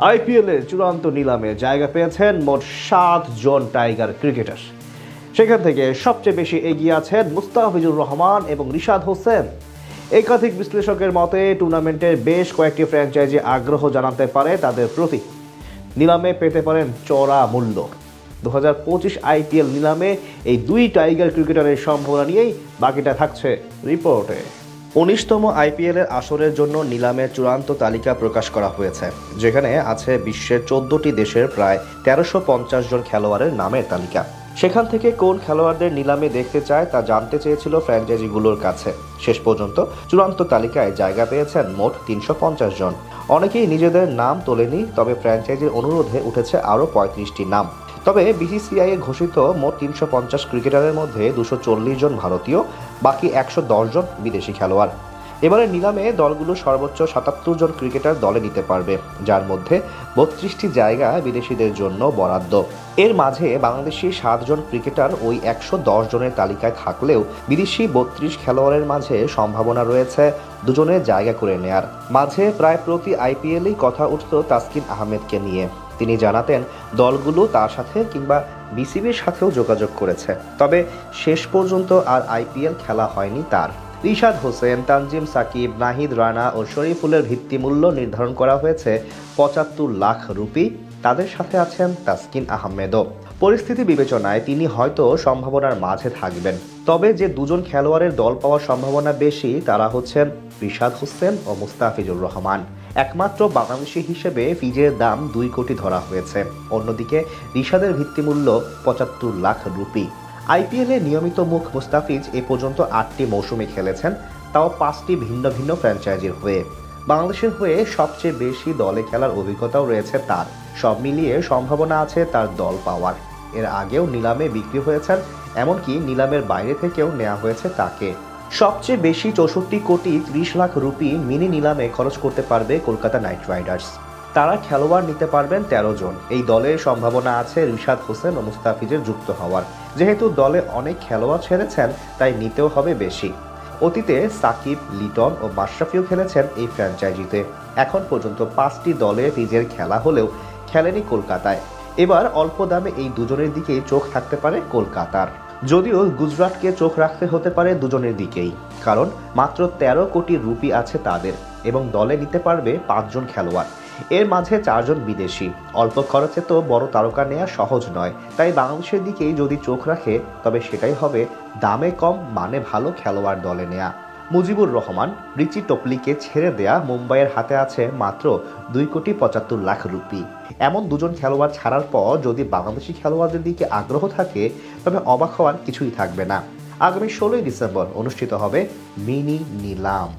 আইপিএলের চূড়ান্ত নিলামে জায়গা পেয়েছেন মোট 7 জন টাইগার ক্রিকেটার। সেখান থেকে সবচেয়ে বেশি এগিয়ে আছেন মুস্তাফিজুর রহমান এবং রিশাদ হোসেন। একাধিক বিশ্লেষকের মতে টুর্নামেন্টের বেশ কয়েকটি ফ্র্যাঞ্চাইজি আগ্রহ জানাতে পারে তাদের প্রতি। নিলামে পেতে পারেন চড়া মূল্য। 2025 আইপিএল নিলামে এই দুই টাইগার ক্রিকেটারের সম্ভাবনা নিয়েই বাকিটা থাকছে রিপোর্টে। 19তম আইপিএলের আসরের জন্য নিলামের চূড়ান্ত তালিকা প্রকাশ করা হয়েছে, যেখানে আছে বিশ্বের 14টি দেশের প্রায় 1350 জন খেলোয়াড়ের নামের তালিকা। সেখান থেকে কোন খেলোয়াড়দের নিলামে দেখতে চায় তা জানতে চেয়েছিল ফ্র্যাঞ্চাইজিগুলোর কাছে। শেষ পর্যন্ত চূড়ান্ত তালিকায় জায়গা পেয়েছেন মোট 350 জন। অনেকেই নিজেদের নাম তোলেনি, তবে ফ্র্যাঞ্চাইজির অনুরোধে উঠেছে আরও 35টি নাম। তবে বিসিসিআই এর ঘোষিত মোট 350 ক্রিকেটারের মধ্যে 240 জন ভারতীয়, বাকি 110 জন বিদেশি খেলোয়াড়। এবারে নিলামে দলগুলো সর্বোচ্চ 77 জন ক্রিকেটার দলে নিতে পারবে, যার মধ্যে 32টি জায়গা বিদেশিদের জন্য বরাদ্দ। এর মাঝে বাংলাদেশি 7 জন ক্রিকেটার ওই 110 জনের তালিকায় থাকলেও বিদেশি 32 খেলোয়াড়ের মাঝে সম্ভাবনা রয়েছে দুজনের জায়গা করে নেয়ার। মাঝে প্রায় প্রতি আইপিএলেই কথা উঠত তাসকিন আহমেদকে নিয়ে। তিনি জানাতেন দলগুলো তার সাথে কিংবা বিসিবির সাথেও যোগাযোগ করেছে, তবে শেষ পর্যন্ত আর আইপিএল খেলা হয়নি তার। রিশাদ হোসেন, তানজিম সাকিব, নাহিদ রানা ও শরীফুলের ভিত্তিমূল্য নির্ধারণ করা হয়েছে 75 লাখ রুপি। তাদের সাথে আছেন তাসকিন আহমেদও। পরিস্থিতি বিবেচনায় তিনি হয়তো সম্ভাবনার মাঝে থাকবেন। তবে যে দুজন খেলোয়াড়ের দল পাওয়ার সম্ভাবনা বেশি তারা হচ্ছেন রিশাদ হোসেন ও মুস্তাফিজুর রহমান। একমাত্র বাংলাদেশি হিসেবে ফিজের দাম 2 কোটি ধরা হয়েছে। অন্যদিকে রিশাদের ভিত্তিমূল্য 75 লাখ রুপি। আইপিএলে নিয়মিত মুখ মুস্তাফিজ এ পর্যন্ত 8টি মৌসুমে খেলেছেন, তাও 5টি ভিন্ন ভিন্ন ফ্র্যাঞ্চাইজির হয়ে। বাংলাদেশের হয়ে সবচেয়ে বেশি দলে খেলার অভিজ্ঞতাও রয়েছে তার। সব মিলিয়ে সম্ভাবনা আছে তার দল পাওয়ার। এর আগেও নিলামে বিক্রি হয়েছেন, এমনকি নিলামের বাইরে থেকেও নেওয়া হয়েছে তাকে। সবচেয়ে বেশি 64 কোটি 30 লাখ রুপি মিনি নিলামে খরচ করতে পারবে কলকাতা নাইট রাইডার্স। তারা খেলোয়াড় নিতে পারবেন 13 জন। এই দলের সম্ভাবনা আছে রিশাদ হোসেন ও মুস্তাফিজের যুক্ত হওয়ার। যেহেতু দলে অনেক খেলোয়াড় ছেড়েছেন, তাই নিতেও হবে বেশি। অতীতে সাকিব, লিটন ও মাশরাফিও খেলেছেন এই ফ্র্যাঞ্চাইজিতে। এখন পর্যন্ত 5টি দলে ফিজের খেলা হলেও খেলেনি কলকাতায়। এবার অল্প দামে এই দুজনের দিকেই চোখ থাকতে পারে কলকাতার। যদিও গুজরাটকে চোখ রাখতে হতে পারে দুজনের দিকেই, কারণ মাত্র 13 কোটি রুপি আছে তাদের এবং দলে নিতে পারবে 5 জন খেলোয়াড়। এর মাঝে 4 জন বিদেশি। অল্প খরচে তো বড় তারকা নেওয়া সহজ নয়, তাই বাংলাদেশের দিকেই যদি চোখ রাখে তবে সেটাই হবে দামে কম মানে ভালো খেলোয়াড় দলে নেয়া। মুজিবুর রহমান, রিচি টপলিকে ছেড়ে দেয়া মুম্বাইয়ের হাতে আছে মাত্র 2 কোটি 75 লাখ রুপি। এমন দুজন খেলোয়াড় ছাড়ার পর যদি বাংলাদেশি খেলোয়াড়দের দিকে আগ্রহ থাকে তবে অবাক হওয়ার কিছুই থাকবে না। আগামী 16 ডিসেম্বর অনুষ্ঠিত হবে মিনি নিলাম।